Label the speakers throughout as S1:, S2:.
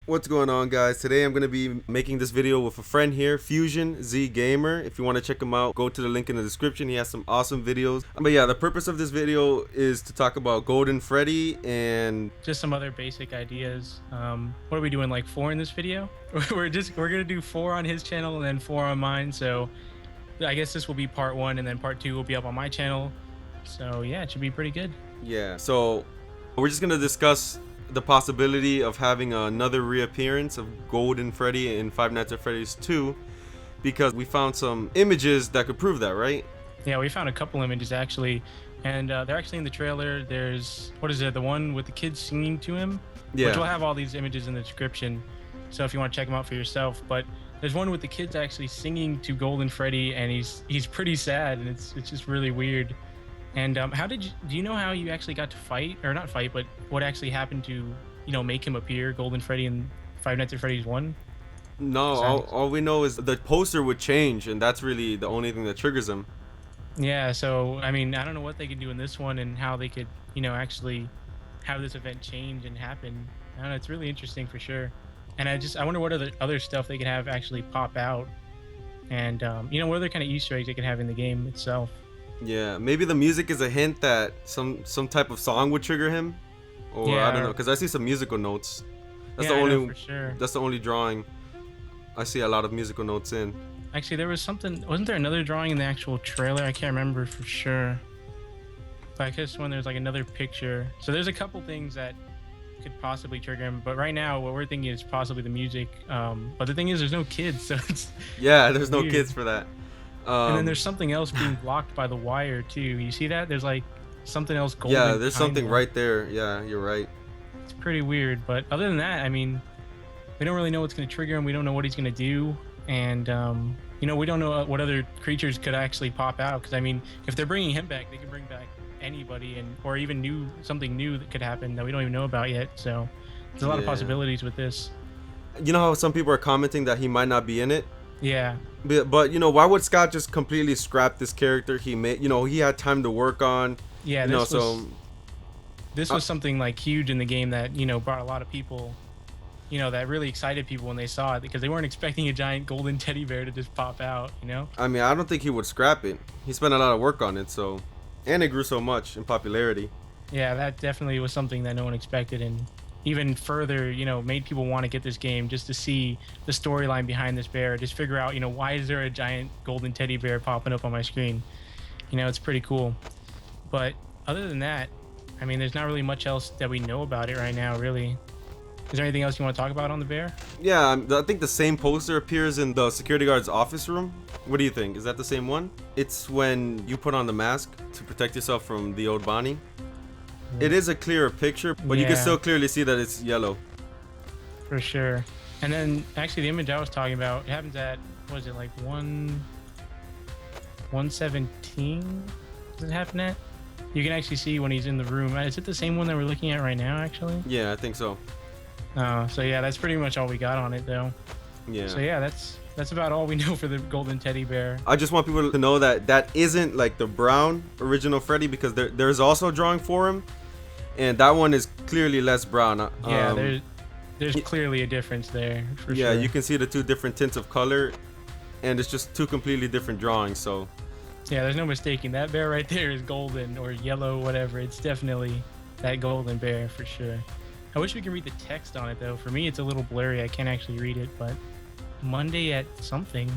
S1: What's going on, guys? Today I'm going to be making this video with a friend here, FusionZGamer. If you want to check him out, go to the link in the description. He has some awesome videos. But yeah, the purpose of this video is to talk about Golden Freddy and
S2: just some other basic ideas. What are we doing, like 4 in this video? we're gonna do 4 on his channel and then 4 on mine. So I guess this will be part 1 and then part 2 will be up on my channel. So yeah, it should be pretty good.
S1: yeah, so we're just going to discuss the possibility of having another reappearance of Golden Freddy in Five Nights at Freddy's 2 because we found some images that could prove that, right?
S2: Yeah, we found a couple images actually, and they're actually in the trailer. There's, what is it, the one with the kids singing to him?
S1: Yeah.
S2: Which we'll have all these images in the description, so if you want to check them out for yourself. But there's one with the kids actually singing to Golden Freddy, and he's pretty sad, and it's just really weird. And do you know how you actually got to fight, or not fight, but what actually happened to, make him appear, Golden Freddy in Five Nights at Freddy's 1?
S1: No, all we know is the poster would change, and that's really the only thing that triggers him.
S2: Yeah, so I mean, I don't know what they could do in this one and how they could, actually have this event change and happen. I don't know, it's really interesting for sure. And I wonder what other stuff they could have actually pop out, and what other kind of Easter eggs they could have in the game itself.
S1: Yeah, maybe the music is a hint that some type of song would trigger him, or
S2: Yeah,
S1: I don't know, because I see some musical notes. That's
S2: Yeah,
S1: the
S2: I know
S1: only
S2: for sure.
S1: that's the only drawing I see a lot of musical notes in.
S2: Actually, there was something. Wasn't there another drawing in the actual trailer? I can't remember for sure. But I guess when there's like another picture. So there's a couple things that could possibly trigger him. But right now, what we're thinking is possibly the music. But the thing is, there's no kids, so it's
S1: Yeah, there's no
S2: weird.
S1: kids for that.
S2: And then there's something else being blocked by the wire too. You see that? There's like something else golden.
S1: yeah, there's something
S2: kinda.
S1: right there. Yeah, you're right.
S2: It's pretty weird. But other than that, I mean, we don't really know what's going to trigger him. We don't know what he's going to do. And, we don't know what other creatures could actually pop out. Because, I mean, if they're bringing him back, they can bring back anybody, or even something new that could happen that we don't even know about yet. So there's a lot of
S1: Yeah.
S2: possibilities with this.
S1: You know how some people are commenting that he might not be in it?
S2: Yeah.
S1: But why would Scott just completely scrap this character he made? He had time to work on.
S2: Yeah, this was something like huge in the game that, brought a lot of people, that really excited people when they saw it, because they weren't expecting a giant golden teddy bear to just pop out,
S1: I mean, I don't think he would scrap it. He spent a lot of work on it, and it grew so much in popularity.
S2: Yeah, that definitely was something that no one expected, and even further, made people want to get this game just to see the storyline behind this bear, just figure out, why is there a giant golden teddy bear popping up on my screen? It's pretty cool. But other than that, I mean, there's not really much else that we know about it right now, really. Is there anything else you want to talk about on the bear?
S1: Yeah, I think the same poster appears in the security guard's office room. What do you think? Is that the same one? It's when you put on the mask to protect yourself from the old Bonnie. It is a clearer picture, but you can
S2: Yeah.
S1: still clearly see that it's yellow.
S2: For sure. And then, actually, the image I was talking about, it happens at, what is it, like 117? Does it happen at? You can actually see when he's in the room. Is it the same one that we're looking at right now, actually?
S1: Yeah, I think so.
S2: So yeah, that's pretty much all we got on it, though.
S1: Yeah.
S2: So yeah, that's about all we know for the golden teddy bear.
S1: I just want people to know that that isn't like the brown original Freddy, because there's also a drawing for him, and that one is clearly less brown.
S2: Yeah, there's clearly a difference there. For
S1: yeah,
S2: sure.
S1: you can see the two different tints of color, and it's just two completely different drawings. So
S2: Yeah, there's no mistaking. That bear right there is golden or yellow, whatever. It's definitely that golden bear for sure. I wish we could read the text on it, though. For me, it's a little blurry. I can't actually read it, but Monday at something.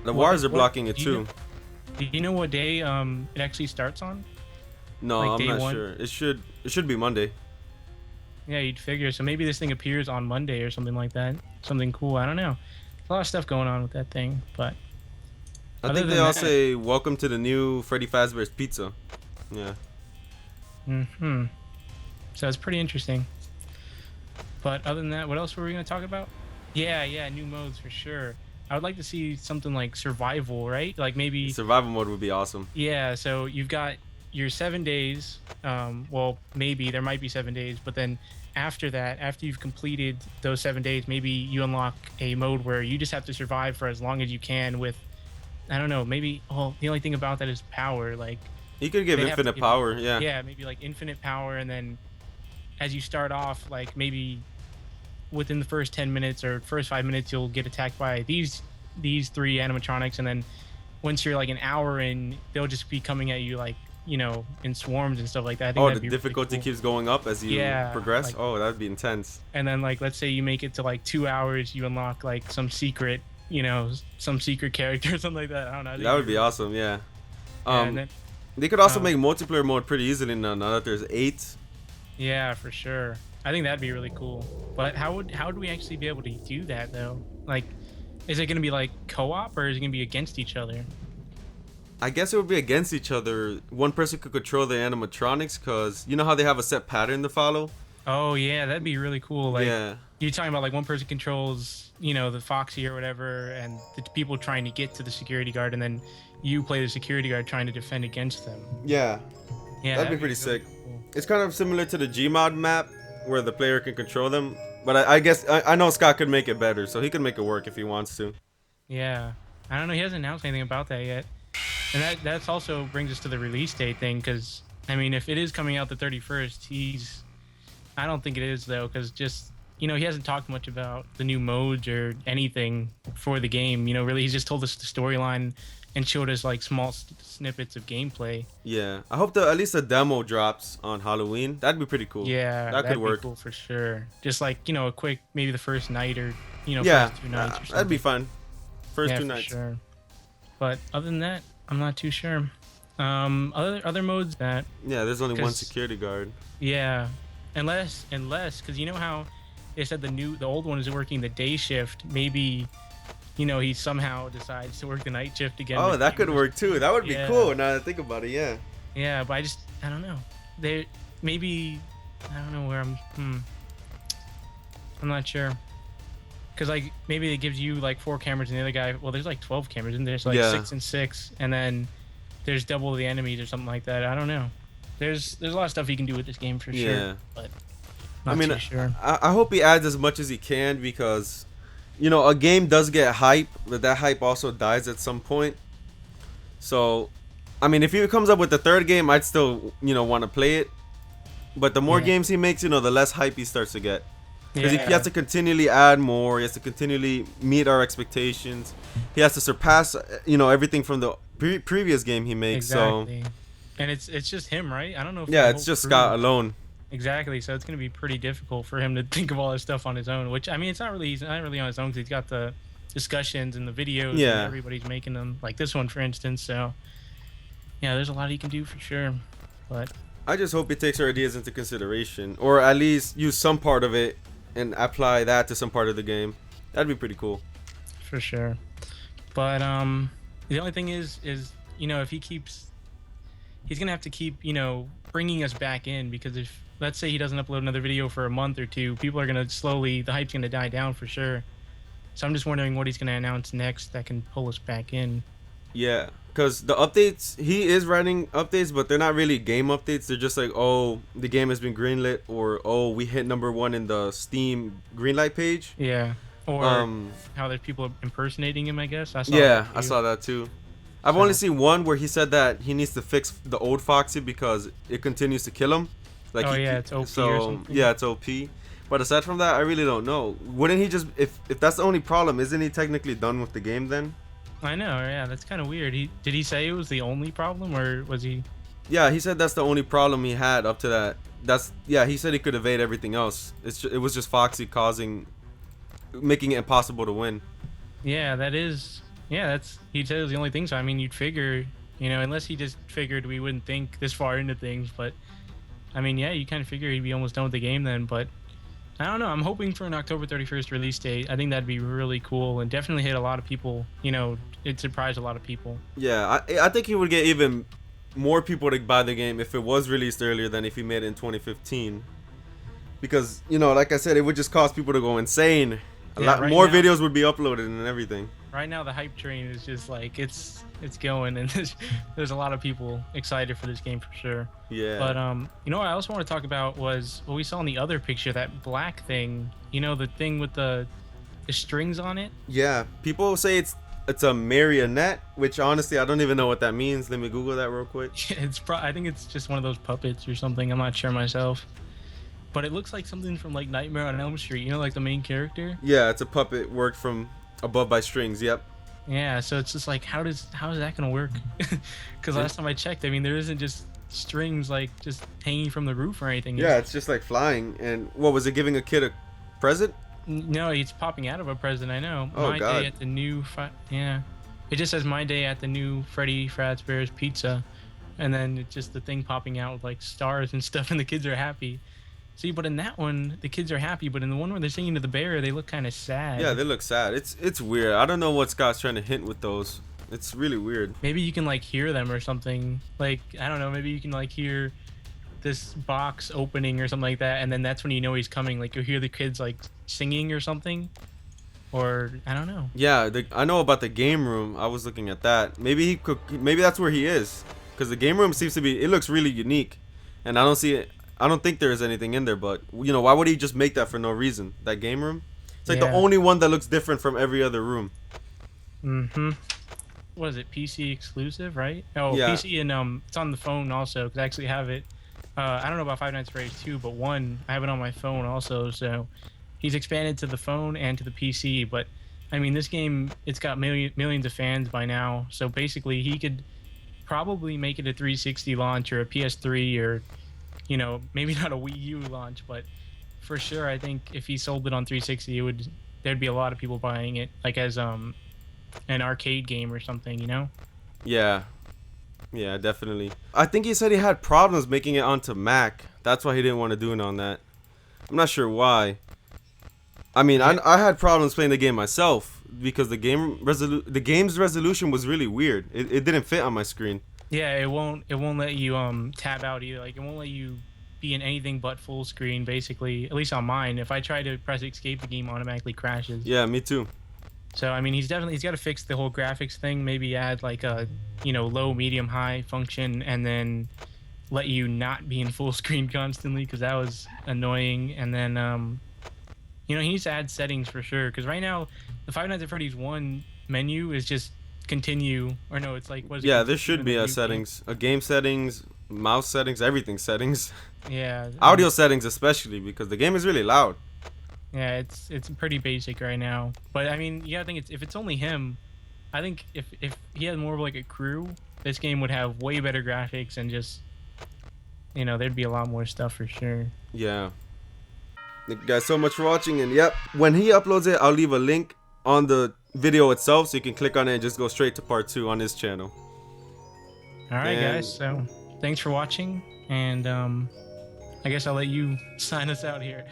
S1: the wires are blocking it
S2: do you
S1: too.
S2: Do you know what day it actually starts on?
S1: No,
S2: like
S1: I'm
S2: day
S1: not
S2: one?
S1: sure. It should be Monday.
S2: Yeah, you'd figure. So maybe this thing appears on Monday or something like that. Something cool. I don't know. There's a lot of stuff going on with that thing, but
S1: I
S2: other
S1: think they
S2: than
S1: all
S2: that-
S1: say welcome to the new Freddy Fazbear's Pizza. Yeah.
S2: So it's pretty interesting. But other than that, what else were we going to talk about? Yeah, new modes for sure. I would like to see something like survival, right? Like maybe,
S1: Survival mode would be awesome.
S2: yeah, so you've got your 7 days. Well, maybe there might be 7 days, but then after that, after you've completed those 7 days, maybe you unlock a mode where you just have to survive for as long as you can with, I don't know, maybe, well, the only thing about that is power. Like,
S1: He could give
S2: They have to
S1: infinite
S2: give-
S1: power. Yeah.
S2: yeah, maybe like infinite power, and then as you start off, like maybe within the first 10 minutes or first 5 minutes you'll get attacked by these 3 animatronics, and then once you're like an hour in, they'll just be coming at you like, you know, in swarms and stuff like that. I think
S1: the difficulty
S2: really cool.
S1: keeps going up as you progress.
S2: Like,
S1: oh, that'd be intense.
S2: And then like, let's say you make it to like 2 hours, you unlock like some secret, you know, some secret character or something like that. I don't know.
S1: That would be awesome. Yeah.
S2: And then,
S1: they could also make multiplayer mode pretty easily now that there's 8.
S2: Yeah, for sure. I think that'd be really cool. But how would we actually be able to do that though? Like, is it going to be like co-op, or is it going to be against each other?
S1: I guess it would be against each other. One person could control the animatronics, because you know how they have a set pattern to follow?
S2: Oh yeah, that'd be really cool. Like,
S1: yeah.
S2: You're talking about like one person controls, you know, the Foxy or whatever, and the people trying to get to the security guard, and then you play the security guard trying to defend against them.
S1: Yeah.
S2: Yeah,
S1: that'd be pretty sick. Cool. It's kind of similar to the Gmod map where the player can control them. But I guess I know Scott could make it better, so he could make it work if he wants to.
S2: Yeah. I don't know. He hasn't announced anything about that yet. And that's also brings us to the release date thing, because, I mean, if it is coming out the 31st, I don't think it is, though, because just, you know, he hasn't talked much about the new modes or anything for the game. You know, really, he's just told us the storyline and showed us, like, small snippets of gameplay.
S1: Yeah. I hope at least a demo drops on Halloween. That'd be pretty cool.
S2: Yeah,
S1: that could work.
S2: Be cool for sure. Just, like, you know, a quick, maybe the first night or, you know,
S1: yeah,
S2: first 2 nights or something.
S1: That'd be fun. First 2 nights.
S2: Sure. But other than that, I'm not too sure. Other modes that...
S1: Yeah, there's only one security guard.
S2: Yeah. Unless, because you know how they said the old one is working the day shift, maybe, you know, he somehow decides to work the night shift again.
S1: Oh, that could work too. That would be cool now that I think about it, yeah.
S2: Yeah, but I don't know. I don't know where I'm not sure. Because, like, maybe it gives you, like, 4 cameras and the other guy... Well, there's, like, 12 cameras, and there's, like, 6 and 6. And then there's double the enemies or something like that. I don't know. There's a lot of stuff you can do with this game for sure. But not too sure.
S1: I hope he adds as much as he can, because, you know, a game does get hype, but that hype also dies at some point. So, I mean, if he comes up with the 3rd game, I'd still, you know, want to play it. But the more games he makes, you know, the less hype he starts to get. Because he has to continually add more. He has to continually meet our expectations. He has to surpass, you know, everything from the previous game he makes.
S2: Exactly.
S1: So,
S2: and it's just him, right? I don't know if
S1: it's just Scott alone.
S2: Exactly. So it's going to be pretty difficult for him to think of all this stuff on his own. Which, I mean, he's not really on his own, because he's got the discussions and the videos. And everybody's making them, like this one, for instance. So yeah, there's a lot he can do for sure. But
S1: I just hope he takes our ideas into consideration, or at least use some part of it and apply that to some part of the game. That'd be pretty cool.
S2: For sure. But the only thing is, you know, if he's gonna have to keep, you know, bringing us back in, because if, let's say, he doesn't upload another video for a month or 2, people are gonna the hype's gonna die down for sure. So I'm just wondering what he's gonna announce next that can pull us back in.
S1: Yeah, because the updates, he is writing updates, but they're not really game updates. They're just like, oh, the game has been greenlit, or oh, we hit #1 in the Steam greenlight page.
S2: Yeah. Or how there's people impersonating him, I guess. I
S1: saw that too. I've only seen one where he said that he needs to fix the old Foxy because it continues to kill him. Like,
S2: it's OP or something.
S1: Yeah, it's OP. But aside from that, I really don't know. Wouldn't he just, if that's the only problem, isn't he technically done with the game then?
S2: I know, yeah, that's kind of weird. Did he say it was the only problem, or was he?
S1: Yeah, he said that's the only problem he had up to that. He said he could evade everything else. It was just Foxy making it impossible to win.
S2: Yeah, he said it was the only thing. So I mean, you'd figure, you know, unless he just figured we wouldn't think this far into things. But I mean, yeah, you kind of figure he'd be almost done with the game then. But I don't know. I'm hoping for an October 31st release date. I think that'd be really cool and definitely hit a lot of people. You know, it'd surprise a lot of people.
S1: Yeah, I think he would get even more people to buy the game if it was released earlier than if he made it in 2015. Because, you know, like I said, it would just cause people to go insane. A lot more videos would be uploaded and everything.
S2: Right now, the hype train is just like it's going, and there's a lot of people excited for this game for sure.
S1: Yeah.
S2: But you know what I also want to talk about was what we saw in the other picture, that black thing. You know, the thing with the strings on it.
S1: Yeah. People say it's a marionette, which honestly I don't even know what that means. Let me Google that real quick.
S2: I think it's just one of those puppets or something. I'm not sure myself. but it looks like something from like Nightmare on Elm Street. You know, like the main character.
S1: Yeah, it's a puppet worked from above by strings. Yep.
S2: Yeah, so it's just like, how is that gonna work? Because last time I checked, I mean, there isn't just strings like just hanging from the roof or anything.
S1: Yeah, it's just like flying. And what was it, giving a kid a present?
S2: No, it's popping out of a present. I know.
S1: Oh,
S2: my
S1: God.
S2: day at the new. Yeah, it just says my day at the new Freddy Fazbear's Pizza, and then it's just the thing popping out with like stars and stuff, and the kids are happy. See, but in that one, the kids are happy, but in the one where they're singing to the bear, they look kind of sad.
S1: Yeah, they look sad. It's weird. I don't know what Scott's trying to hint with those. It's really weird.
S2: Maybe you can like hear them or something. Like, I don't know, maybe you can like hear this box opening or something like that, and then that's when you know he's coming. Like, you'll hear the kids like singing or something. Or I don't know.
S1: Yeah, I know about the game room. I was looking at that. Maybe maybe that's where he is, because the game room seems to be. It looks really unique, and I don't see it. I don't think there is anything in there. But you know, why would he just make that for no reason? That game room. It's like the only one that looks different from every other room.
S2: What is it? PC exclusive, right? Oh,
S1: yeah.
S2: PC and it's on the phone also, because I actually have it. I don't know about Five Nights at Freddy's 2, but 1 I have it on my phone also. So he's expanded to the phone and to the PC. But I mean, this game, it's got millions of fans by now. So basically, he could probably make it a 360 launch or a PS3 or, you know, maybe not a Wii U launch, but for sure, I think if he sold it on 360, there'd be a lot of people buying it, like as an arcade game or something, you know?
S1: Yeah, definitely. I think he said he had problems making it onto Mac. That's why he didn't want to do it on that. I'm not sure why. I mean, I had problems playing the game myself because the game's resolution was really weird. It didn't fit on my screen.
S2: Yeah, it won't let you tab out either. Like, it won't let you be in anything but full screen, basically. At least on mine. If I try to press escape, the game automatically crashes.
S1: Yeah, me too.
S2: So I mean, he's got to fix the whole graphics thing. Maybe add like a, you know, low, medium, high function, and then let you not be in full screen constantly, because that was annoying. And then you know, he needs to add settings for sure, because right now the Five Nights at Freddy's 1 menu is just continue, or no, it's like, what is it?
S1: Yeah, there should be a settings, a game settings, mouse settings, everything settings.
S2: Yeah.
S1: Audio settings especially, because the game is really loud.
S2: Yeah, it's pretty basic right now. But I mean, you gotta think, if it's only him, I think if he had more of like a crew, this game would have way better graphics and just, you know, there'd be a lot more stuff for sure.
S1: Yeah. Thank you guys so much for watching, and yep, when he uploads it, I'll leave a link on the video itself so you can click on it and just go straight to part 2 on his channel.
S2: Alright guys, so thanks for watching, and I guess I'll let you sign us out here.